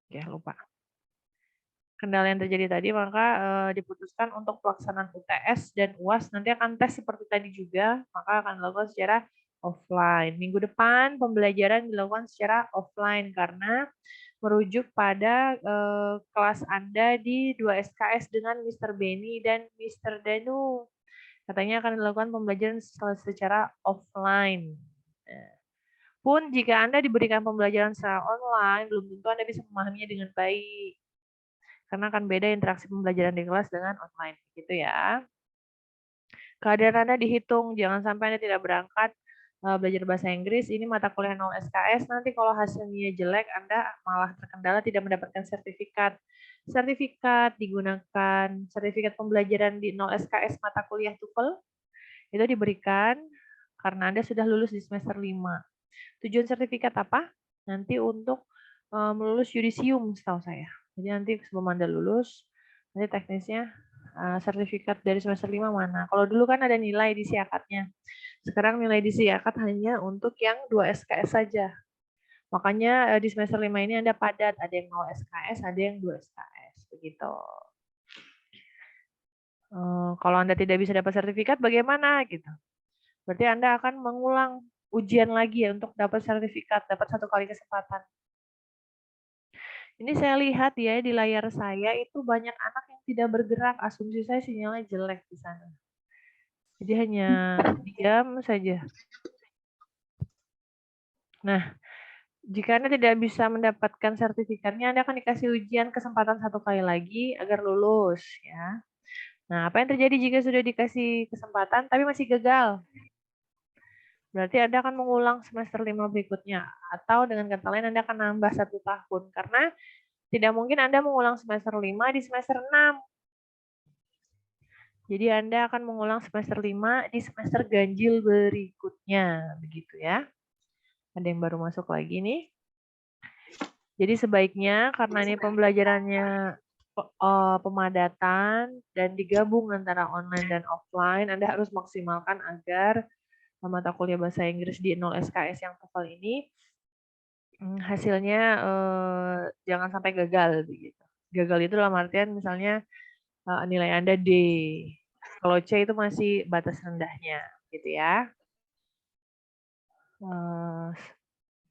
Oke, lupa. Kendala yang terjadi tadi, maka diputuskan untuk pelaksanaan UTS dan UAS nanti akan tes seperti tadi juga, maka akan dilakukan secara offline. Minggu depan pembelajaran dilakukan secara offline karena merujuk pada kelas Anda di 2 SKS dengan Mr. Benny dan Mr. Danu. Katanya akan dilakukan pembelajaran secara offline. Pun jika Anda diberikan pembelajaran secara online, belum tentu Anda bisa memahaminya dengan baik. Karena akan beda interaksi pembelajaran di kelas dengan online, gitu ya. Kehadiran Anda dihitung, jangan sampai Anda tidak berangkat belajar bahasa Inggris, ini mata kuliah 0 SKS, nanti kalau hasilnya jelek, Anda malah terkendala tidak mendapatkan sertifikat. Sertifikat digunakan, sertifikat pembelajaran di 0 SKS mata kuliah TOEFL, itu diberikan karena Anda sudah lulus di semester 5. Tujuan sertifikat apa? Nanti untuk melulus yudisium setahu saya. Jadi nanti sebelum Anda lulus, nanti teknisnya sertifikat dari semester 5 mana. Kalau dulu kan ada nilai di siakatnya. Sekarang nilai di siakat hanya untuk yang 2 SKS saja. Makanya di semester 5 ini Anda padat, ada yang 0 SKS, ada yang 2 SKS. Begitu. Kalau Anda tidak bisa dapat sertifikat, bagaimana gitu? Berarti Anda akan mengulang ujian lagi ya untuk dapat sertifikat, dapat 1 kali kesempatan. Ini saya lihat ya di layar saya itu banyak anak yang tidak bergerak, asumsi saya sinyalnya jelek di sana. Jadi hanya diam saja. Nah, jika Anda tidak bisa mendapatkan sertifikatnya, Anda akan dikasih ujian kesempatan 1 kali lagi agar lulus ya. Nah, apa yang terjadi jika sudah dikasih kesempatan tapi masih gagal? Berarti Anda akan mengulang semester 5 berikutnya. Atau dengan kata lain Anda akan nambah 1 tahun. Karena tidak mungkin Anda mengulang semester 5 di semester 6. Jadi Anda akan mengulang semester 5 di semester ganjil berikutnya. Begitu ya. Ada yang baru masuk lagi nih. Jadi sebaiknya karena ini pembelajarannya pemadatan dan digabung antara online dan offline, Anda harus maksimalkan agar mata kuliah bahasa Inggris di 0 SKS yang TOEFL ini hasilnya jangan sampai gagal begitu. Gagal itu dalam artian misalnya nilai Anda D. Kalau C itu masih batas rendahnya gitu ya.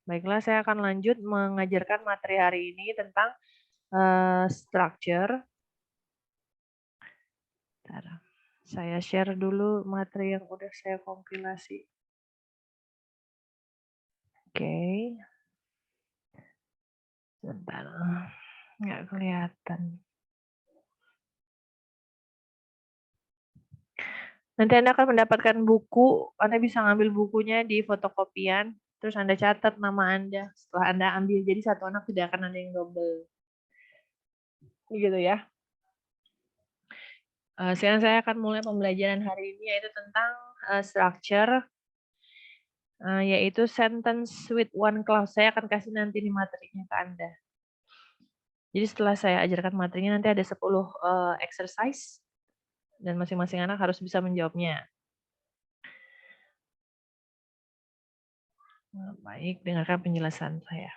Baiklah, saya akan lanjut mengajarkan materi hari ini tentang structure. Bentar, saya share dulu materi yang udah saya kompilasi. Oke. Bentar, nggak kelihatan. Nanti Anda akan mendapatkan buku, Anda bisa ngambil bukunya di fotokopian, terus Anda catat nama Anda setelah Anda ambil, jadi satu anak tidak akan ada yang double. Gitu ya. Sekarang saya akan mulai pembelajaran hari ini yaitu tentang structure, yaitu sentence with one clause. Saya akan kasih nanti nih materinya ke Anda. Jadi setelah saya ajarkan materinya nanti ada 10 exercise dan masing-masing anak harus bisa menjawabnya. Baik, dengarkan penjelasan saya.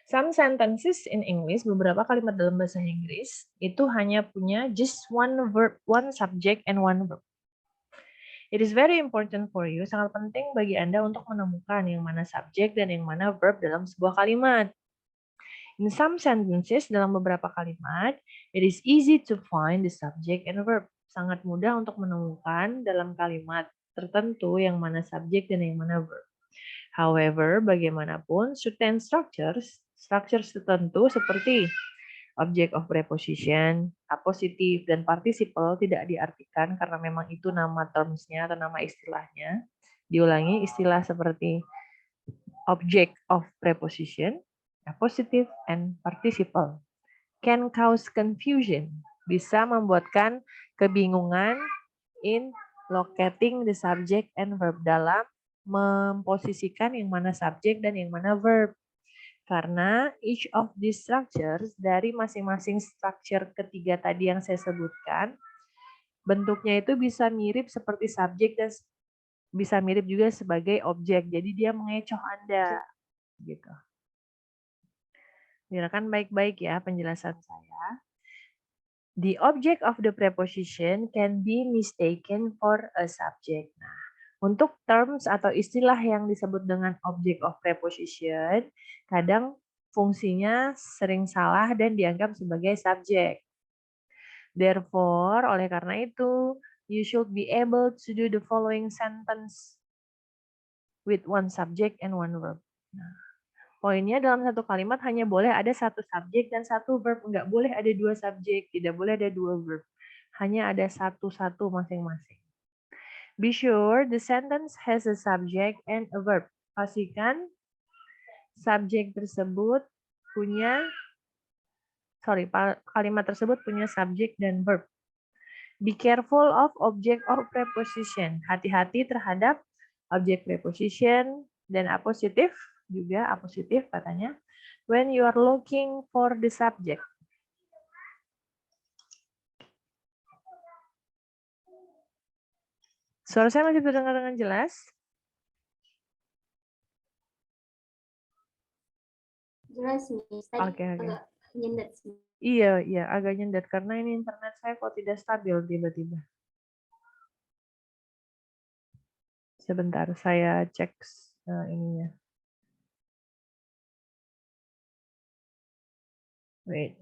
Some sentences in English, beberapa kalimat dalam bahasa Inggris, itu hanya punya just one verb, one subject, and one verb. It is very important for you, sangat penting bagi Anda untuk menemukan yang mana subjek dan yang mana verb dalam sebuah kalimat. In some sentences, dalam beberapa kalimat, it is easy to find the subject and verb. Sangat mudah untuk menemukan dalam kalimat tertentu yang mana subjek dan yang mana verb. However, bagaimanapun, certain structures tertentu seperti object of preposition, appositive, dan participle tidak diartikan karena memang itu nama termsnya atau nama istilahnya. Diulangi, istilah seperti object of preposition, appositive, and participle can cause confusion, bisa membuatkan kebingungan in locating the subject and verb, dalam memposisikan yang mana subjek dan yang mana verb. Karena each of these structures, dari masing-masing structure ketiga tadi yang saya sebutkan, bentuknya itu bisa mirip seperti subjek dan bisa mirip juga sebagai objek. Jadi dia mengecoh Anda gitu. Dengarkan baik-baik ya penjelasan saya. The object of the preposition can be mistaken for a subject. Nah, untuk terms atau istilah yang disebut dengan object of preposition, kadang fungsinya sering salah dan dianggap sebagai subjek. Therefore, oleh karena itu, you should be able to do the following sentence with one subject and one verb. Nah, poinnya dalam satu kalimat hanya boleh ada satu subjek dan satu verb. Nggak boleh ada dua subjek, tidak boleh ada dua verb. Hanya ada satu-satu masing-masing. Be sure the sentence has a subject and a verb. Pastikan subjek tersebut kalimat tersebut punya subjek dan verb. Be careful of object or preposition. Hati-hati terhadap objek preposition dan apositif, juga apositif katanya. When you are looking for the subject. Suara saya masih terdengar dengan jelas? Jelas nih, tadi agak nyendat sih. Iya, agak nyendat karena ini internet saya kok tidak stabil tiba-tiba. Sebentar, saya cek ininya. Wait.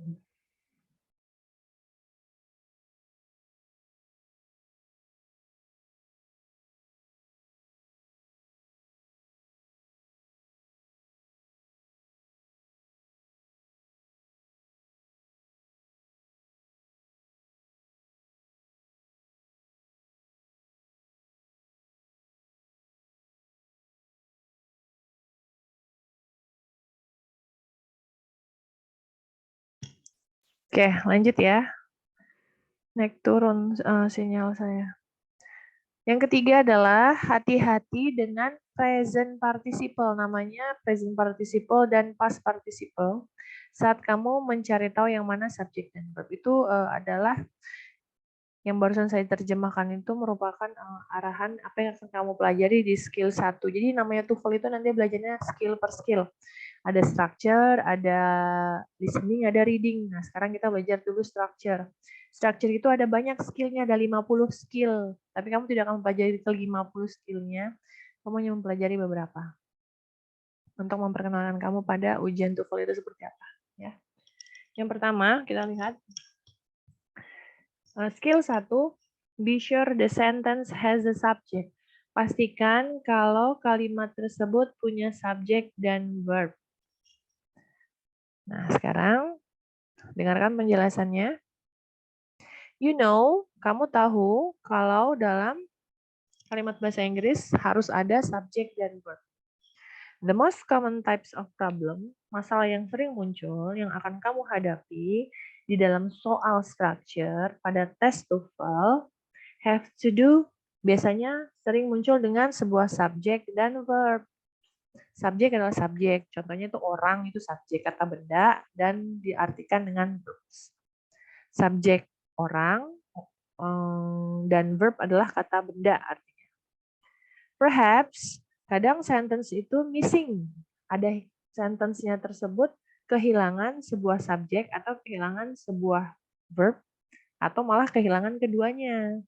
Oke, lanjut ya. Naik turun sinyal saya. Yang ketiga adalah hati-hati dengan present participle. Namanya present participle dan past participle. Saat kamu mencari tahu yang mana subjek dan verb, itu adalah yang barusan saya terjemahkan itu merupakan arahan apa yang akan kamu pelajari di skill 1. Jadi namanya TOEFL itu nanti belajarnya skill per skill. Ada structure, ada listening, ada reading. Nah, sekarang kita belajar dulu structure. Structure itu ada banyak skillnya, ada 50 skill. Tapi kamu tidak akan mempelajari ke 50 skillnya. Kamu hanya mempelajari beberapa. Untuk memperkenalkan kamu pada ujian TOEFL itu seperti apa. Ya. Yang pertama, kita lihat. Skill 1, be sure the sentence has a subject. Pastikan kalau kalimat tersebut punya subjek dan verb. Nah, sekarang dengarkan penjelasannya. You know, kamu tahu kalau dalam kalimat bahasa Inggris harus ada subjek dan verb. The most common types of problem, masalah yang sering muncul yang akan kamu hadapi di dalam soal structure pada tes TOEFL have to do biasanya sering muncul dengan sebuah subjek dan verb. Subjek adalah subjek, contohnya itu orang itu subjek kata benda dan diartikan dengan verbs. Subjek orang dan verb adalah kata benda artinya. Perhaps kadang sentence itu missing. Ada sentence-nya tersebut kehilangan sebuah subjek atau kehilangan sebuah verb atau malah kehilangan keduanya.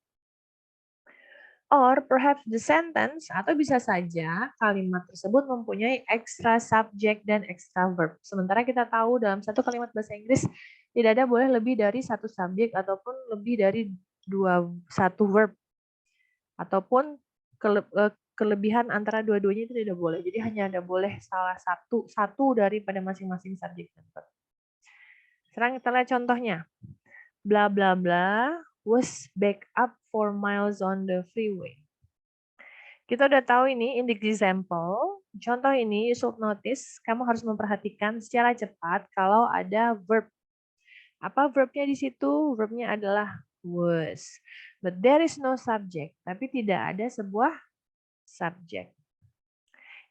Or perhaps the sentence atau bisa saja kalimat tersebut mempunyai extra subject dan extra verb. Sementara kita tahu dalam satu kalimat bahasa Inggris tidak ada boleh lebih dari satu subjek ataupun lebih dari satu verb. Ataupun kelebihan antara dua-duanya itu tidak boleh. Jadi hanya ada boleh salah satu daripada masing-masing subjek dan verb. Sekarang kita lihat contohnya. Bla bla bla was back up 4 miles on the freeway. Kita udah tahu ini in the example. Contoh ini you should notice, kamu harus memperhatikan secara cepat kalau ada verb. Apa verbnya di situ? Verbnya adalah was. But there is no subject. Tapi tidak ada sebuah subject.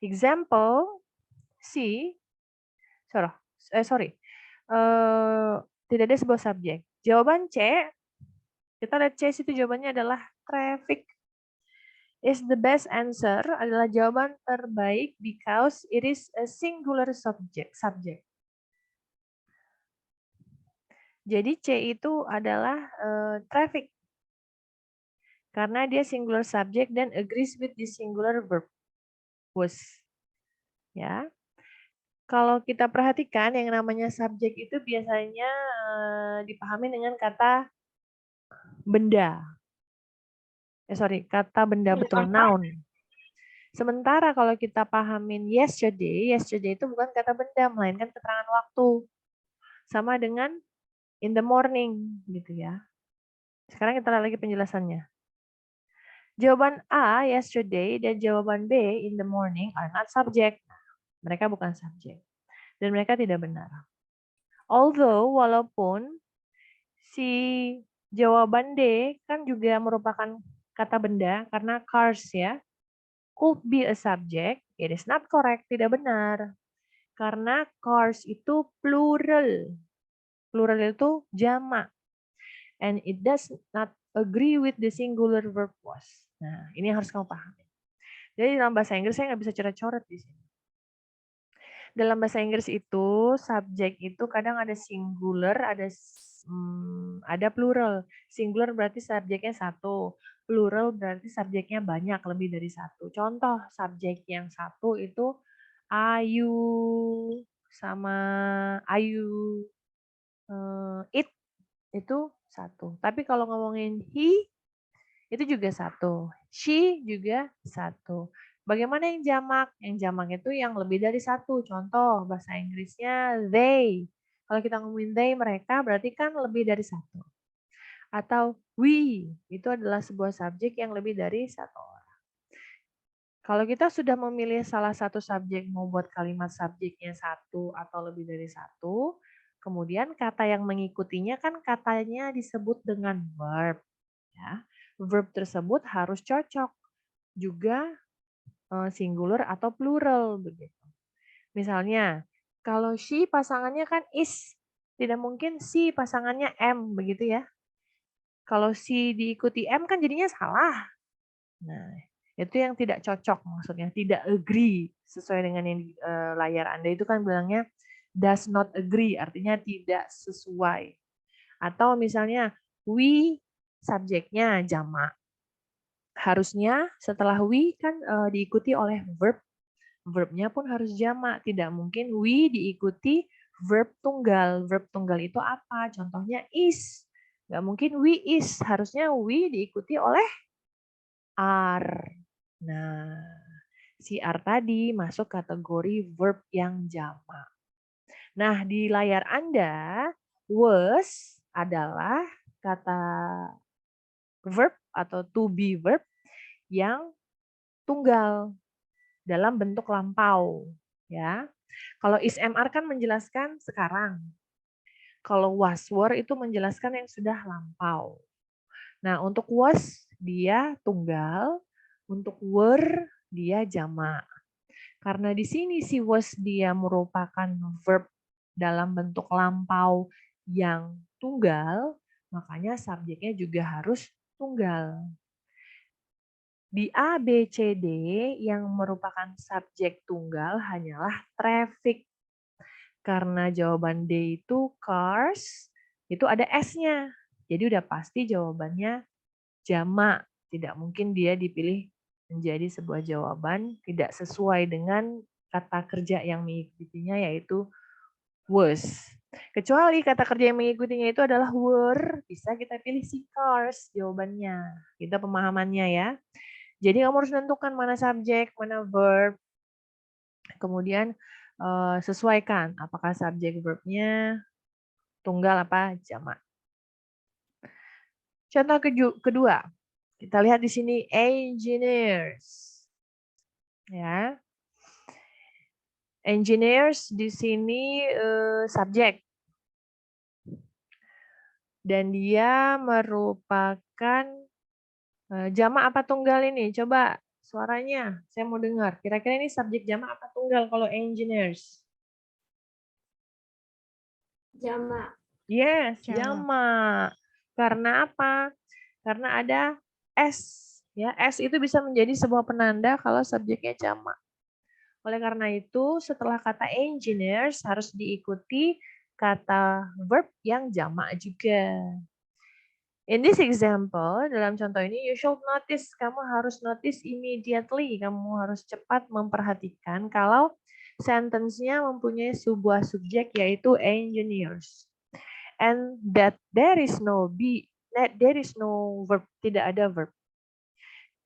Example C. Tidak ada sebuah subjek. Jawaban C. Kita lihat C itu jawabannya adalah traffic. Is the best answer adalah jawaban terbaik because it is a singular subject. Jadi C itu adalah traffic. Karena dia singular subject dan agrees with the singular verb was. Ya. Kalau kita perhatikan yang namanya subjek itu biasanya dipahami dengan kata benda. Kata benda betul, noun. Sementara kalau kita pahamin yesterday itu bukan kata benda, melainkan keterangan waktu. Sama dengan in the morning, gitu ya. Sekarang kita lihat lagi penjelasannya. Jawaban A, yesterday, dan jawaban B, in the morning, are not subject. Mereka bukan subjek. Dan mereka tidak benar. Although, walaupun si jawaban D kan juga merupakan kata benda, karena cars ya, could be a subject, it is not correct, tidak benar. Karena cars itu plural. Plural itu jamak. And it does not agree with the singular verb was. Nah, ini yang harus kamu pahami. Jadi dalam bahasa Inggris saya nggak bisa coret-coret di sini. Dalam bahasa Inggris itu subjek itu kadang ada singular, ada plural. Singular berarti subjeknya satu, plural berarti subjeknya banyak, lebih dari satu. Contoh subjek yang satu itu ayu sama ayu, it itu satu. Tapi kalau ngomongin he itu juga satu. She juga satu. Bagaimana yang jamak? Yang jamak itu yang lebih dari satu. Contoh bahasa Inggrisnya they. Kalau kita ngomongin they mereka berarti kan lebih dari satu. Atau we itu adalah sebuah subjek yang lebih dari satu orang. Kalau kita sudah memilih salah satu subjek mau buat kalimat subjeknya satu atau lebih dari satu, kemudian kata yang mengikutinya kan katanya disebut dengan verb. Ya. Verb tersebut harus cocok juga singular atau plural begitu. Misalnya, kalau she pasangannya kan is, tidak mungkin si pasangannya am begitu ya. Kalau si diikuti am kan jadinya salah. Nah, itu yang tidak cocok maksudnya, tidak agree sesuai dengan yang layar Anda itu kan bilangnya does not agree, artinya tidak sesuai. Atau misalnya we subjeknya jamak. Harusnya setelah we kan diikuti oleh verb. Verbnya pun harus jamak. Tidak mungkin we diikuti verb tunggal. Verb tunggal itu apa? Contohnya is. Nggak mungkin we is. Harusnya we diikuti oleh are. Nah, si are tadi masuk kategori verb yang jamak. Nah, di layar Anda, was adalah kata verb atau to be verb yang tunggal dalam bentuk lampau, ya. Kalau is MR kan menjelaskan sekarang. Kalau was were itu menjelaskan yang sudah lampau. Nah, untuk was dia tunggal, untuk were dia jamak. Karena di sini si was dia merupakan verb dalam bentuk lampau yang tunggal, makanya subjeknya juga harus tunggal. Di A, B, C, D yang merupakan subjek tunggal hanyalah traffic. Karena jawaban D itu cars, itu ada S-nya. Jadi udah pasti jawabannya jamak. Tidak mungkin dia dipilih menjadi sebuah jawaban tidak sesuai dengan kata kerja yang mengikutinya yaitu was. Kecuali kata kerja yang mengikutinya itu adalah were, bisa kita pilih si cars jawabannya. Kita pemahamannya ya. Jadi kamu harus menentukan mana subjek, mana verb. Kemudian sesuaikan apakah subjek verbnya tunggal apa jamak. Contoh kedua, kita lihat di sini engineers. Ya. Engineers di sini subjek. Dan dia merupakan jamak apa tunggal ini? Coba suaranya, saya mau dengar. Kira-kira ini subjek jamak apa tunggal kalau engineers? Jamak. Yes, jamak. Karena apa? Karena ada S. Ya, S itu bisa menjadi sebuah penanda kalau subjeknya jamak. Oleh karena itu, setelah kata engineers harus diikuti kata verb yang jamak juga. In this example, dalam contoh ini, you should notice, kamu harus notice immediately, kamu harus cepat memperhatikan kalau sentence-nya mempunyai sebuah subjek yaitu engineers. And that there is no verb, tidak ada verb.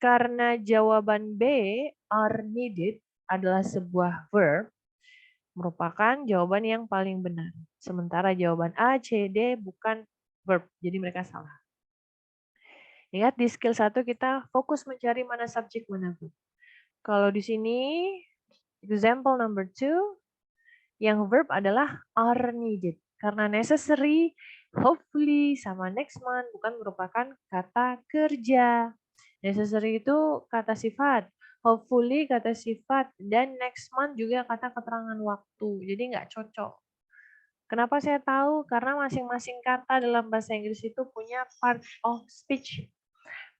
Karena jawaban B, are needed, adalah sebuah verb, merupakan jawaban yang paling benar. Sementara jawaban A, C, D bukan verb, jadi mereka salah. Ingat di skill 1 kita fokus mencari mana subjek, mana verb. Kalau di sini, example number 2, yang verb adalah are needed. Karena necessary, hopefully, sama next month bukan merupakan kata kerja. Necessary itu kata sifat, hopefully kata sifat, dan next month juga kata keterangan waktu. Jadi nggak cocok. Kenapa saya tahu? Karena masing-masing kata dalam bahasa Inggris itu punya part of speech.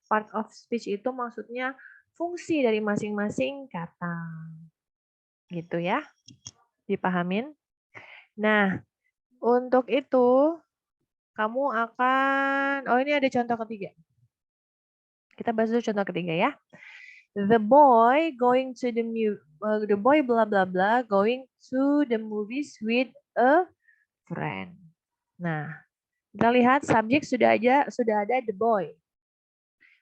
Part of speech itu maksudnya fungsi dari masing-masing kata. Gitu ya. Dipahamin? Nah, untuk itu kamu akan, ini ada contoh ketiga. Kita bahas dulu contoh ketiga ya. The boy blah blah blah going to the movies with a friend. Nah, kita lihat subjek sudah ada the boy.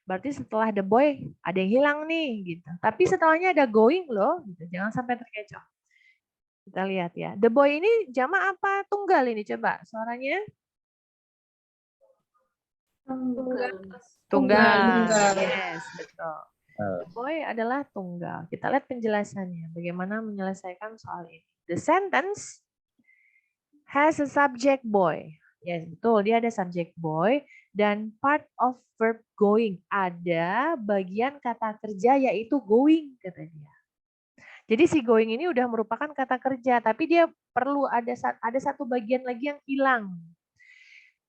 Berarti setelah the boy ada yang hilang nih gitu. Tapi setelahnya ada going loh, gitu. Jangan sampai terkecoh. Kita lihat ya. The boy ini jamak apa tunggal ini coba suaranya? Tunggal. Yes, betul. The boy adalah tunggal. Kita lihat penjelasannya. Bagaimana menyelesaikan soal ini. The sentence has a subject boy. Yes, betul. Dia ada subject boy dan part of verb going. Ada bagian kata kerja yaitu going, kata dia. Jadi si going ini udah merupakan kata kerja, tapi dia perlu ada satu bagian lagi yang hilang.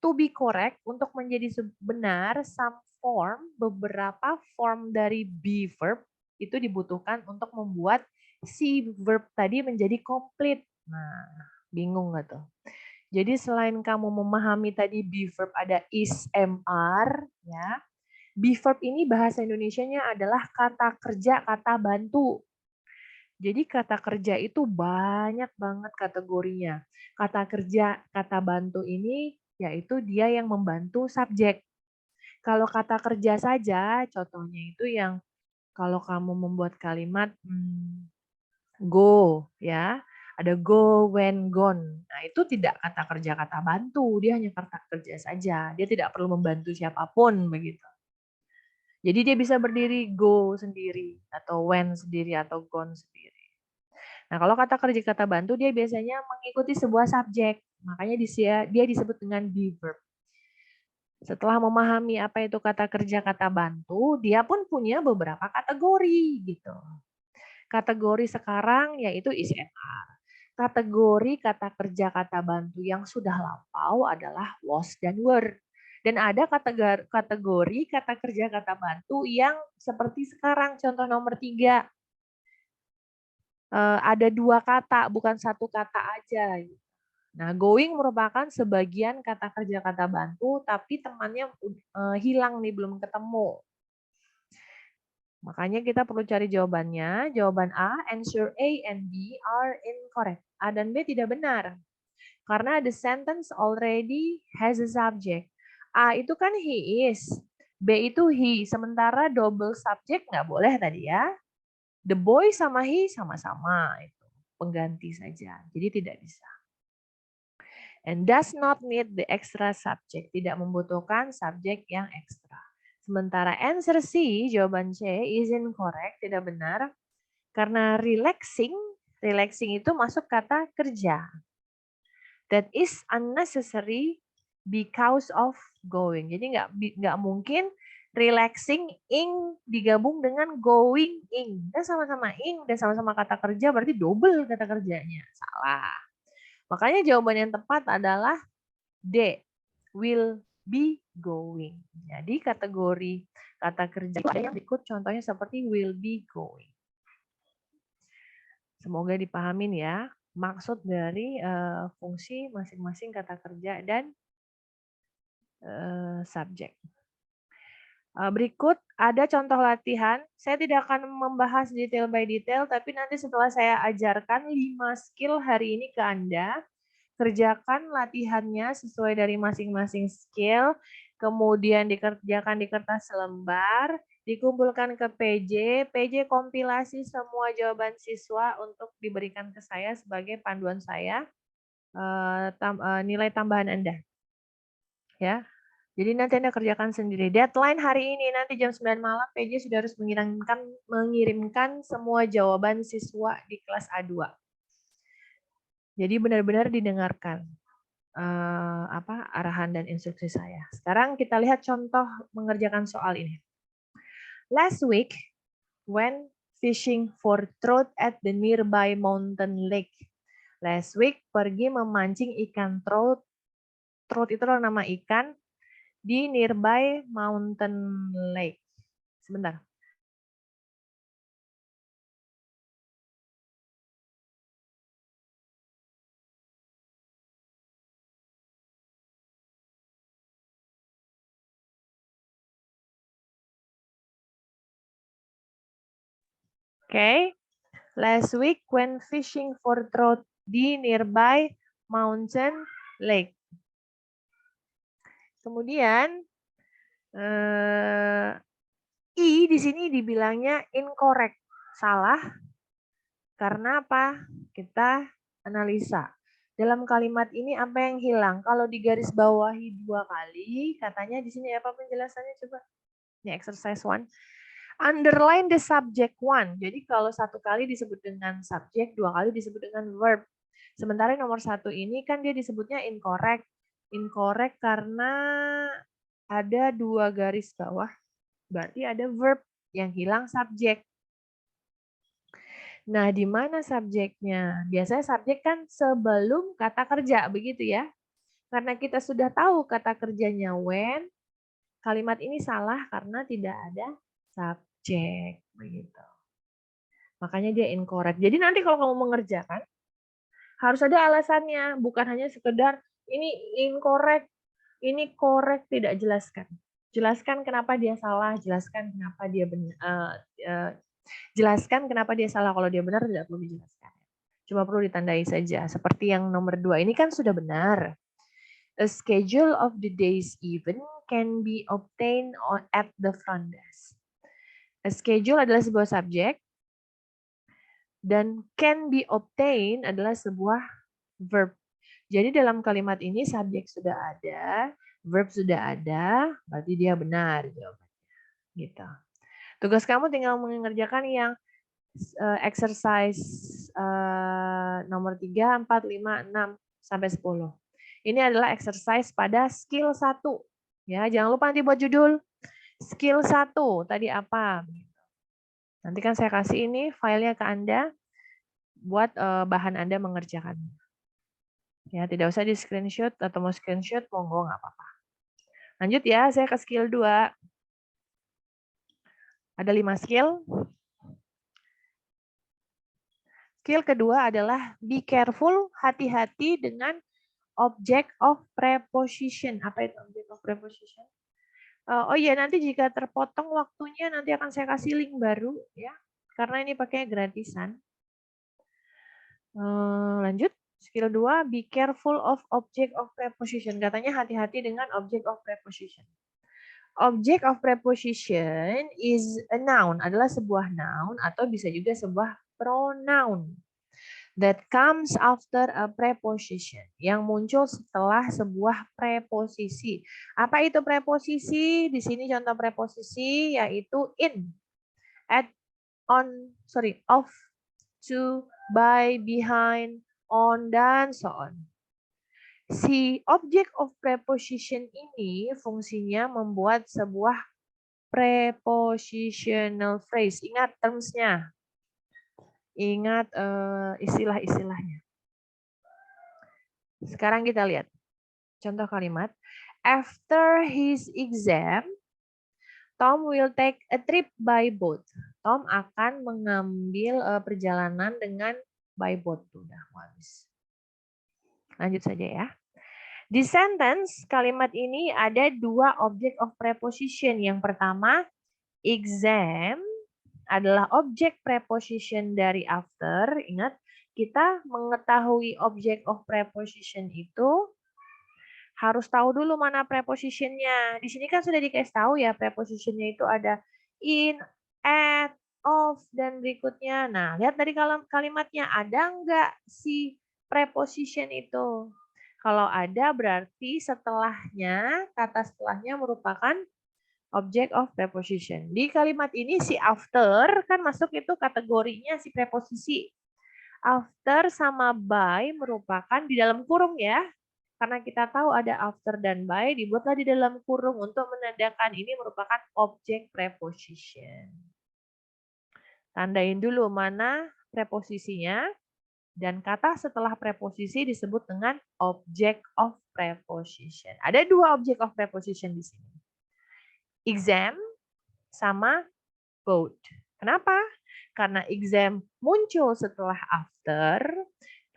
To be correct, untuk menjadi benar, some form, beberapa form dari be verb itu dibutuhkan untuk membuat si verb tadi menjadi komplit. Nah, bingung nggak tuh? Jadi selain kamu memahami tadi be verb ada is, am, are, ya. Be verb ini bahasa Indonesianya adalah kata kerja, kata bantu. Jadi kata kerja itu banyak banget kategorinya. Kata kerja, kata bantu ini yaitu dia yang membantu subjek. Kalau kata kerja saja, contohnya itu yang kalau kamu membuat kalimat go, ya, ada go, when, gone. Nah, itu tidak kata kerja, kata bantu. Dia hanya kata kerja saja. Dia tidak perlu membantu siapapun, begitu. Jadi dia bisa berdiri go sendiri, atau when sendiri, atau gone sendiri. Nah, kalau kata kerja, kata bantu, dia biasanya mengikuti sebuah subjek. Makanya dia disebut dengan be verb. Setelah memahami apa itu kata kerja, kata bantu, dia pun punya beberapa kategori, gitu. Kategori sekarang yaitu is and are. Kategori kata kerja kata bantu yang sudah lampau adalah was dan were. Dan ada kategori kata kerja kata bantu yang seperti sekarang, contoh nomor 3. Ada 2 kata, bukan 1 kata aja. Nah, going merupakan sebagian kata kerja kata bantu, tapi temannya hilang nih, belum ketemu. Makanya kita perlu cari jawabannya. Jawaban A, answer A and B are incorrect. A dan B tidak benar. Karena the sentence already has a subject. A itu kan he is. B itu he. Sementara double subject nggak boleh tadi ya. The boy sama he sama-sama. Itu pengganti saja. Jadi tidak bisa. And does not need the extra subject. Tidak membutuhkan subjek yang ekstra. Sementara answer C, jawaban C, is incorrect, tidak benar. Karena relaxing itu masuk kata kerja. That is unnecessary because of going. Jadi nggak mungkin relaxing ing digabung dengan going ing. Dan sama-sama ing dan sama-sama kata kerja berarti double kata kerjanya. Salah. Makanya jawaban yang tepat adalah D, will be going. Jadi kategori kata kerja itu ada yang berikut contohnya seperti will be going. Semoga dipahamin ya. maksud dari fungsi masing-masing kata kerja dan subjek. Berikut ada contoh latihan. Saya tidak akan membahas detail by detail, tapi nanti setelah saya ajarkan 5 skill hari ini ke Anda, kerjakan latihannya sesuai dari masing-masing skill, kemudian dikerjakan di kertas selembar, dikumpulkan ke PJ, PJ kompilasi semua jawaban siswa untuk diberikan ke saya sebagai panduan saya, nilai tambahan Anda. Ya. Jadi nanti Anda kerjakan sendiri. Deadline hari ini nanti jam 9 malam PJ sudah harus mengirimkan semua jawaban siswa di kelas A2. Jadi benar-benar didengarkan arahan dan instruksi saya. Sekarang kita lihat contoh mengerjakan soal ini. Last week when fishing for trout at the nearby mountain lake. Last week pergi memancing ikan trout. Trout itu adalah nama ikan di nearby mountain lake. Sebentar. Okay. Last week when fishing for trout di nearby mountain lake. Kemudian I di sini dibilangnya incorrect, salah. Karena apa? Kita analisa. Dalam kalimat ini apa yang hilang? Kalau digaris bawahi 2 kali, katanya di sini apa penjelasannya coba? Ini exercise 1. Underline the subject 1. Jadi kalau 1 kali disebut dengan subjek, 2 kali disebut dengan verb. Sementara nomor 1 ini kan dia disebutnya incorrect. Incorrect karena ada 2 garis bawah. Berarti ada verb yang hilang subjek. Nah, di mana subjeknya? Biasanya subjek kan sebelum kata kerja, begitu ya. Karena kita sudah tahu kata kerjanya when, kalimat ini salah karena tidak ada subjek, begitu. Makanya dia incorrect. Jadi nanti kalau kamu mengerjakan, harus ada alasannya, bukan hanya sekedar ini incorrect, ini correct, tidak jelaskan. Jelaskan kenapa dia salah, jelaskan kenapa dia benar. Jelaskan kenapa dia salah, kalau dia benar tidak perlu dijelaskan. Cuma perlu ditandai saja. Seperti yang nomor 2 ini kan sudah benar. A schedule of the day's event can be obtained at the front desk. A schedule adalah sebuah subjek dan can be obtained adalah sebuah verb. Jadi dalam kalimat ini subjek sudah ada, verb sudah ada, berarti dia benar jawabannya. Gitu. Tugas kamu tinggal mengerjakan yang exercise nomor 3, 4, 5, 6, sampai 10. Ini adalah exercise pada skill 1. Ya, jangan lupa nanti buat judul. Skill 1, tadi apa? Nanti kan saya kasih ini filenya ke Anda buat bahan Anda mengerjakan. Ya, tidak usah di screenshot atau mau screenshot, monggo nggak apa-apa. Lanjut ya, saya ke skill 2. Ada 5 skill. Skill kedua adalah be careful, hati-hati dengan object of preposition. Apa itu object of preposition? Oh iya, nanti jika terpotong waktunya nanti akan saya kasih link baru ya. Karena ini pakai gratisan. Lanjut, skill 2, be careful of object of preposition. Katanya hati-hati dengan object of preposition. Object of preposition is a noun, adalah sebuah noun atau bisa juga sebuah pronoun that comes after a preposition, yang muncul setelah sebuah preposisi. Apa itu preposisi? Di sini contoh preposisi yaitu in, at, on, of, to, by, behind, on, dan so on. Si object of preposition ini fungsinya membuat sebuah prepositional phrase. Ingat terms-nya. Ingat istilah-istilahnya. Sekarang kita lihat contoh kalimat. After his exam, Tom will take a trip by boat. Tom akan mengambil perjalanan dengan by both. Udah mau habis. Lanjut saja ya. Di sentence, kalimat ini ada dua object of preposition. Yang pertama, exam adalah objek preposition dari after. Ingat, kita mengetahui object of preposition itu harus tahu dulu mana prepositionnya. Di sini kan sudah dikasih tahu ya, prepositionnya itu ada in, at, of, dan berikutnya. Nah, lihat dari kalimatnya, ada nggak si preposition itu? Kalau ada, berarti setelahnya, kata setelahnya merupakan object of preposition. Di kalimat ini si after kan masuk itu kategorinya si preposisi. After sama by merupakan di dalam kurung ya. Karena kita tahu ada after dan by, dibuatlah di dalam kurung untuk menandakan ini merupakan object preposition. Tandain dulu mana preposisinya, dan kata setelah preposisi disebut dengan object of preposition. Ada dua object of preposition di sini. Exam sama both. Kenapa? Karena exam muncul setelah after,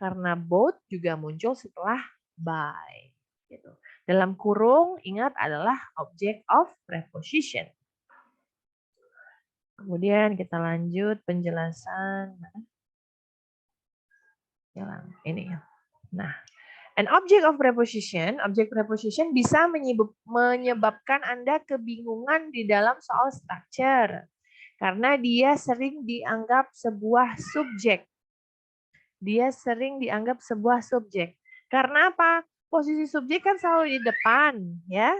karena both juga muncul setelah by. Gitu. Dalam kurung, ingat adalah object of preposition. Kemudian kita lanjut penjelasan. Ini ya. Nah, an object of preposition, object preposition bisa menyebabkan Anda kebingungan di dalam soal structure. Karena dia sering dianggap sebuah subjek. Dia sering dianggap sebuah subjek. Karena apa? Posisi subjek kan selalu di depan, ya.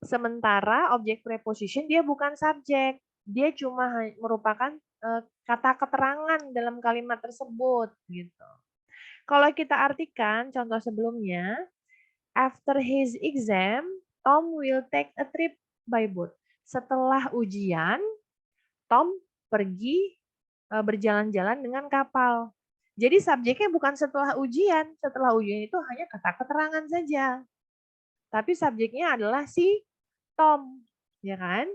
Sementara objek preposition dia bukan subjek. Dia cuma merupakan kata keterangan dalam kalimat tersebut, gitu. Kalau kita artikan contoh sebelumnya, after his exam, Tom will take a trip by boat. Setelah ujian, Tom pergi berjalan-jalan dengan kapal. Jadi subjeknya bukan setelah ujian. Setelah ujian itu hanya kata keterangan saja. Tapi subjeknya adalah si Tom, ya kan?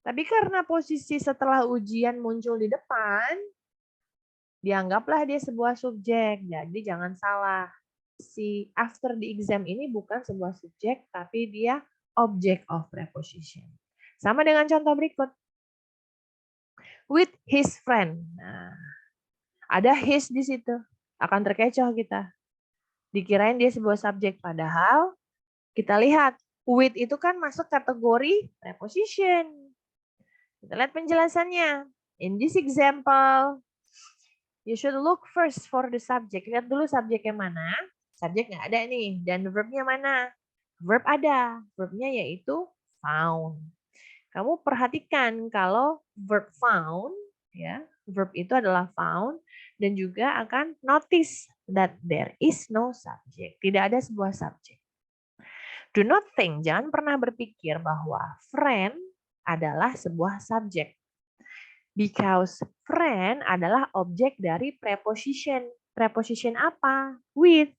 Tapi karena posisi setelah ujian muncul di depan, dianggaplah dia sebuah subjek. Jadi jangan salah. Si after the exam ini bukan sebuah subjek, tapi dia object of preposition. Sama dengan contoh berikut. With his friend. Nah, ada his di situ. Akan terkecoh kita. Dikirain dia sebuah subjek. Padahal kita lihat with itu kan masuk kategori preposition. Kita lihat penjelasannya. In this example, you should look first for the subject. Lihat dulu subjeknya mana. Subjek nggak ada nih. Dan verbnya mana? Verb ada. Verbnya yaitu found. Kamu perhatikan kalau verb found, ya, verb itu adalah found, dan juga akan notice that there is no subject. Tidak ada sebuah subjek. Do not think, jangan pernah berpikir bahwa friend adalah sebuah subjek. Because friend adalah objek dari preposition. Preposition apa? With.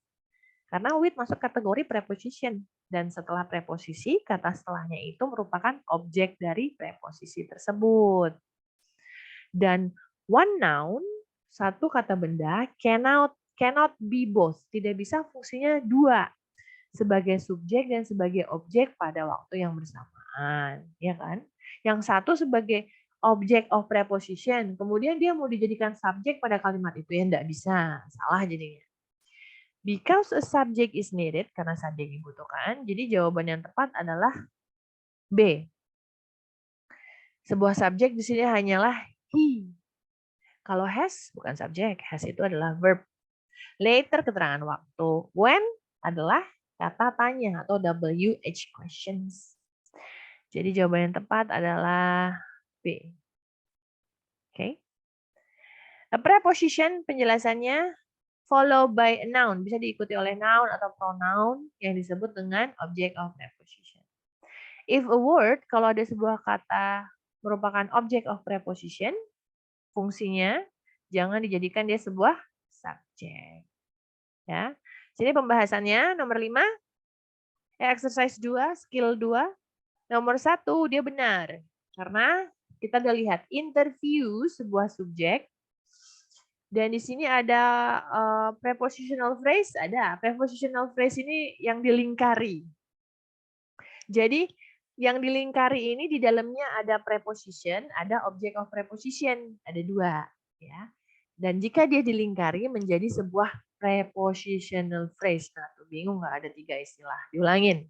Karena with masuk kategori preposition. Dan setelah preposisi, kata setelahnya itu merupakan objek dari preposisi tersebut. Dan one noun, satu kata benda, cannot be both. Tidak bisa fungsinya dua. Sebagai subjek dan sebagai objek pada waktu yang bersamaan. Ya kan? Yang satu sebagai object of preposition. Kemudian dia mau dijadikan subjek pada kalimat itu. Ya enggak bisa. Salah jadinya. Because a subject is needed, karena subjek dibutuhkan, jadi jawaban yang tepat adalah B. Sebuah subjek di sini hanyalah he. Kalau has bukan subjek, has itu adalah verb. Later keterangan waktu. When adalah kata tanya atau WH questions. Jadi jawaban yang tepat adalah B. Oke. A preposition penjelasannya followed by a noun. Bisa diikuti oleh noun atau pronoun yang disebut dengan object of preposition. If a word, kalau ada sebuah kata merupakan object of preposition, fungsinya jangan dijadikan dia sebuah subjek. Ya. Sini pembahasannya nomor 5, exercise 2, skill 2. Nomor 1, dia benar. Karena kita udah lihat interview sebuah subjek Dan di sini ada prepositional phrase, ada. Prepositional phrase ini yang dilingkari. Jadi yang dilingkari ini di dalamnya ada preposition, ada object of preposition, ada 2, ya. Dan jika dia dilingkari menjadi sebuah prepositional phrase. Nah, tuh bingung nggak ada 3 istilah? Diulangin.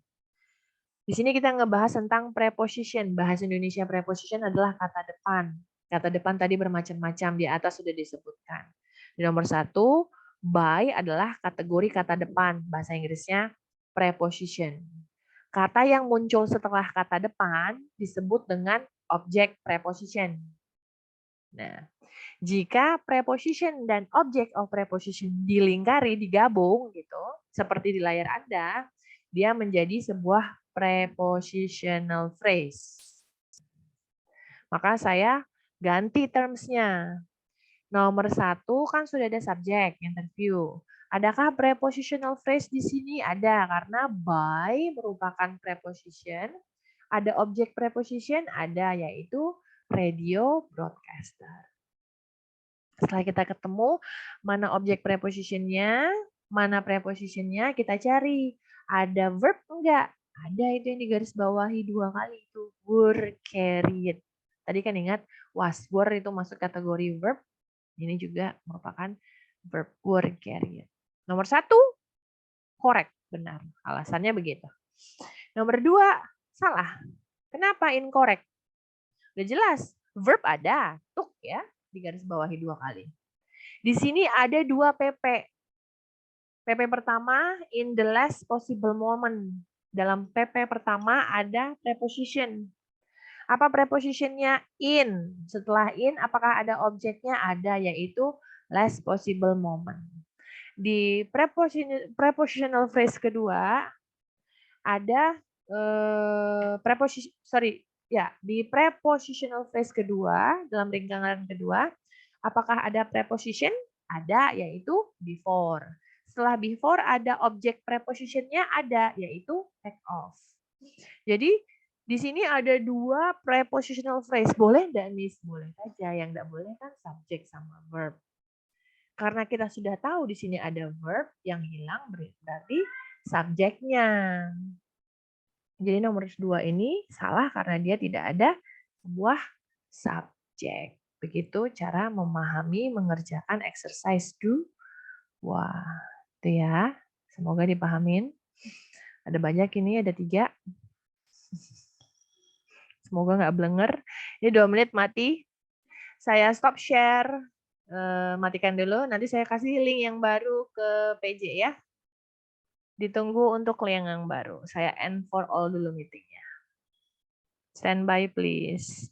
Di sini kita ngebahas tentang preposition. Bahasa Indonesia preposition adalah kata depan. Kata depan tadi bermacam-macam, di atas sudah disebutkan. Di nomor 1, by adalah kategori kata depan. Bahasa Inggrisnya preposition. Kata yang muncul setelah kata depan disebut dengan object preposition. Nah, jika preposition dan object of preposition dilingkari, digabung gitu, seperti di layar Anda, dia menjadi sebuah prepositional phrase. Maka saya ganti terms-nya. Nomor 1 kan sudah ada subjek, interview. Adakah prepositional phrase di sini? Ada, karena by merupakan preposition. Ada objek preposition? Ada, yaitu radio broadcaster. Setelah kita ketemu mana objek prepositionnya, mana prepositionnya, kita cari. Ada verb enggak? Ada, itu yang digarisbawahi 2 kali itu. Were carried. Tadi kan ingat, was, were itu masuk kategori verb. Ini juga merupakan verb, were carried. Nomor 1, correct, benar. Alasannya begitu. Nomor 2, salah. Kenapa incorrect? Udah jelas, verb ada, tuk ya, digarisbawahi 2 kali. Di sini ada 2 PP. PP pertama, in the last possible moment. Dalam PP pertama ada preposition. Apa prepositionnya? In. Setelah in, apakah ada objeknya? Ada, yaitu last possible moment. Di prepositional phrase kedua, ada di prepositional phrase kedua, dalam lingkaran kedua, apakah ada preposition? Ada, yaitu before. Setelah before ada objek prepositionnya, ada, yaitu take off. Jadi di sini ada 2 prepositional phrase. Boleh enggak, Miss? Boleh saja. Yang enggak boleh kan subjek sama verb. Karena kita sudah tahu di sini ada verb, yang hilang berarti subjeknya. Jadi nomor 2 ini salah karena dia tidak ada sebuah subjek. Begitu cara memahami, mengerjakan exercise 2. Wah, itu ya. Semoga dipahamin. Ada banyak ini, ada 3. Semoga nggak blenger. Ini 2 menit mati. Saya stop share. Matikan dulu. Nanti saya kasih link yang baru ke PJ ya. Ditunggu untuk link yang baru. Saya end for all dulu meetingnya. Stand by please.